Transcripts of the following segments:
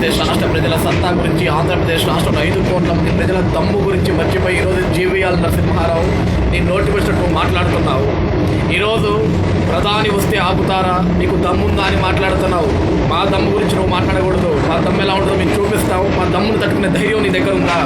ఆంధ్రప్రదేశ్ రాష్ట్ర ప్రజల సత్తా గురించి, ఆంధ్రప్రదేశ్ రాష్ట్రంలో 5 కోట్ల మంది ప్రజల దమ్ము గురించి మర్చిపోయి ఈరోజు జీవీఎల్ నరసింహారావు నీ నోటి వచ్చినట్టు మాట్లాడుతున్నావు. ఈరోజు ప్రధాని వస్తే ఆపుతారా, నీకు దమ్ముందా అని మాట్లాడుతున్నావు. మా దమ్ము గురించి నువ్వు మాట్లాడకూడదు. మా దమ్ము ఎలా ఉంటుందో మేము చూపిస్తావు. మా దమ్మును తట్టుకునే ధైర్యం నీ దగ్గర ఉందా?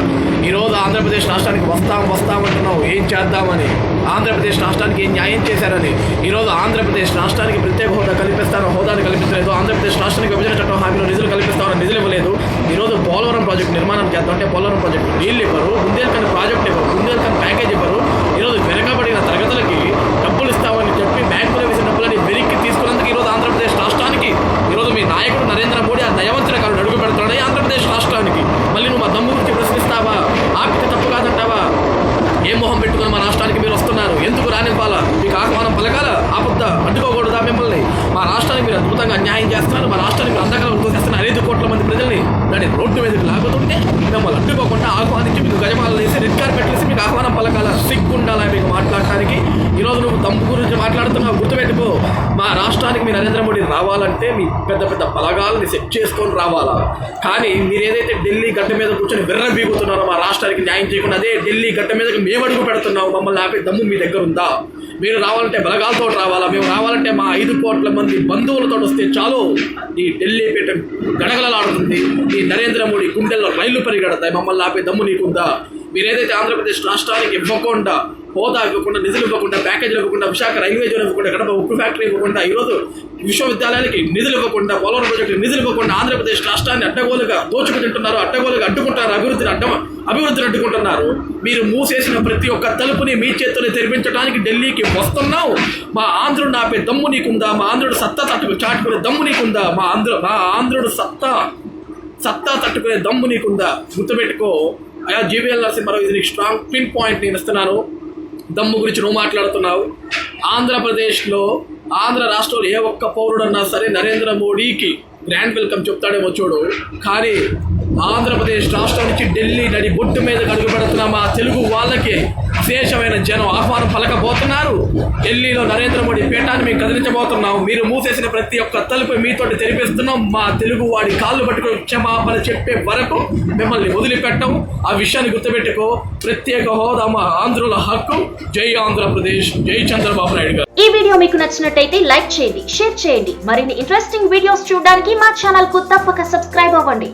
ఈరోజు ఆంధ్రప్రదేశ్ రాష్ట్రానికి వస్తామంటున్నావు. ఏం చేద్దామని, ఆంధ్రప్రదేశ్ రాష్ట్రానికి ఏం న్యాయం చేశారని. ఈరోజు ఆంధ్రప్రదేశ్ రాష్ట్రానికి ప్రత్యేక హోదా కల్పిస్తారో హోదాను కల్పించలేదు. ఆంధ్రప్రదేశ్ రాష్ట్రానికి విభజన చట్టం హామీలో నిధులు కల్పిస్తామని నిధులు ఇవ్వలేదు. ఈరోజు పోలవరం ప్రాజెక్టు నిర్మాణం చేద్దాం అంటే పోలవరం ప్రాజెక్టు నీళ్ళు ఇవ్వరు, బుందేల్ఖండ్ ప్రాజెక్టు ఇవ్వరు, బుందేల్ఖండ్ ప్యాకేజ్ ఇవ్వరు. ఈరోజు వెనకబడిన తరగతులకి డబ్బులు ఇస్తామని చెప్పి బ్యాంకులో వేసిన డబ్బులని వెనక్కి తీసుకున్నందుకు ఈరోజు ఆంధ్రప్రదేశ్ రాష్ట్రానికి ఈరోజు మీ నాయకుడు నరేంద్ర మోడీ ఆ నయవంచన కారుడు అడుగు పెడుతున్నాడు ఆంధ్రప్రదేశ్ రాష్ట్రానికి. మళ్ళీ నువ్వు మా దమ్ము గురించి ప్రశ్నిస్తావా? ఆపితే తప్పు కాదంటావా? ఏం మొహం పెట్టుకుని మా రాష్ట్రానికి మీరు వస్తున్నారు? ఎందుకు రానివ్వాలా? మీకు ఆహ్వానం పలకాల? ఆపద్దా? అడ్డుకోకూడదా మిమ్మల్ని? మా రాష్ట్రానికి మీరు అద్భుతంగా అన్యాయం చేస్తున్నారు. మా రాష్ట్రానికి మీరు అంధకారం చేస్తున్నారు. 5 కోట్ల మంది ప్రజల్ని దాన్ని రోడ్డు మీదకి లాగుతుంటే మిమ్మల్ని అడ్డుకోకుండా ఆహ్వానించి మీకు గజమాలు వేసి రెడ్ కార్పెట్ వేసి మీకు ఆహ్వానం పలకాల? సిగ్గుండాలా మీకు మాట్లాడటానికి? ఈరోజు నువ్వు దమ్ము గురించి మాట్లాడుతున్నావు. గుర్తుపెట్టుకో, మా రాష్ట్రానికి మీ నరేంద్ర మోడీ రావాలంటే మీ పెద్ద పెద్ద బలగాలని సెట్ చేసుకొని రావాలా. కానీ మీరు ఏదైతే ఢిల్లీ గడ్డ మీద కూర్చొని విర్రబీగుతున్నారో మా రాష్ట్రానికి న్యాయం చేయకుండా, అదే ఢిల్లీ గడ్డ మీదకి మేము అడుగు పెడుతున్నావు. మమ్మల్ని ఆపే దమ్ము మీ దగ్గర ఉందా? మీరు రావాలంటే బలగాలతో రావాలా? మేము రావాలంటే మా 5 కోట్ల మంది బంధువులతో వస్తే చాలు. ఈ ఢిల్లీ పీఠ గడగడలాడుతుంది. ఈ నరేంద్ర మోడీ గుండెల్లో రైళ్లు పరిగెడతాయి. మమ్మల్ని ఆపే దమ్ము నీకుందా? మీరు ఏదైతే ఆంధ్రప్రదేశ్ రాష్ట్రానికి ఇవ్వకుండా, హోదా ఇవ్వకుండా, నిధులు ఇవ్వకుండా, ప్యాకేజీలు ఇవ్వకుండా, విశాఖ రైల్వే జోన్ ఇవ్వకుండా, కడప ఉక్కు ఫ్యాక్టరీ ఇవ్వకుండా, ఈరోజు విశ్వవిద్యాలయానికి నిధులు ఇవ్వకుండా, పోలవరం ప్రాజెక్టుకి నిధులు ఇవ్వకుండా ఆంధ్రప్రదేశ్ రాష్ట్రాన్ని అడ్డగోలుగా దోచుకు తింటున్నారు. అడ్డగోలుగా అడ్డుకుంటున్నారు. అభివృద్ధిని అడ్డుకుంటున్నారు. మీరు మూసేసిన ప్రతి ఒక్క తలుపుని మీ చేతుల్లో తెరిపించడానికి ఢిల్లీకి వస్తున్నావు. మా ఆంధ్రుడిని ఆపే దమ్ము నీకుందా? మా ఆంధ్రుడు సత్తా చాటుకునే దమ్ము నీకుందా? మా ఆంధ్రుడు సత్తా తట్టుకునే దమ్ము నీకుందా? గుర్తుపెట్టుకో అయా జీవీఎల్ నరసింహారావు, ఇది నీకు స్ట్రాంగ్ పిన్ పాయింట్ నేను ఇస్తున్నాను. దమ్ము గురించి నువ్వు మాట్లాడుతున్నావు. ఆంధ్రప్రదేశ్లో, ఆంధ్ర రాష్ట్రంలో ఏ ఒక్క పౌరుడన్నా సరే నరేంద్ర మోడీకి గ్రాండ్ వెల్కమ్ చెప్తాడేమో చూడు. కానీ ఆంధ్రప్రదేశ్ రాష్ట్రం నుంచి ఢిల్లీ నడి బొట్టు మీద అడుగు పెడుతున్న మా తెలుగు వాళ్ళకి విశేషమైన జనం ఆహ్వానం పలకబోతున్నారు. ఢిల్లీలో నరేంద్ర మోడీ పీఠాన్ని మేము కదిలించబోతున్నాం. మీరు మూసేసిన ప్రతి ఒక్క తలుపు మీతోటి తెరిపిస్తున్నాం. మా తెలుగు వాడి కాళ్ళు పట్టుకుని క్షమాపణ చెప్పే వరకు మిమ్మల్ని వదిలిపెట్టం. ఆ విషయాన్ని గుర్తుపెట్టుకో. ప్రత్యేక హోదా మా ఆంధ్రుల హక్కు. జై ఆంధ్రప్రదేశ్, జై చంద్రబాబు నాయుడు గారు. ఈ వీడియో మీకు నచ్చినట్టయితే లైక్ చేయండి, షేర్ చేయండి. మరిన్ని ఇంట్రెస్టింగ్ వీడియోస్ చూడడానికి మా ఛానల్ కు తప్పక సబ్స్క్రైబ్ అవ్వండి.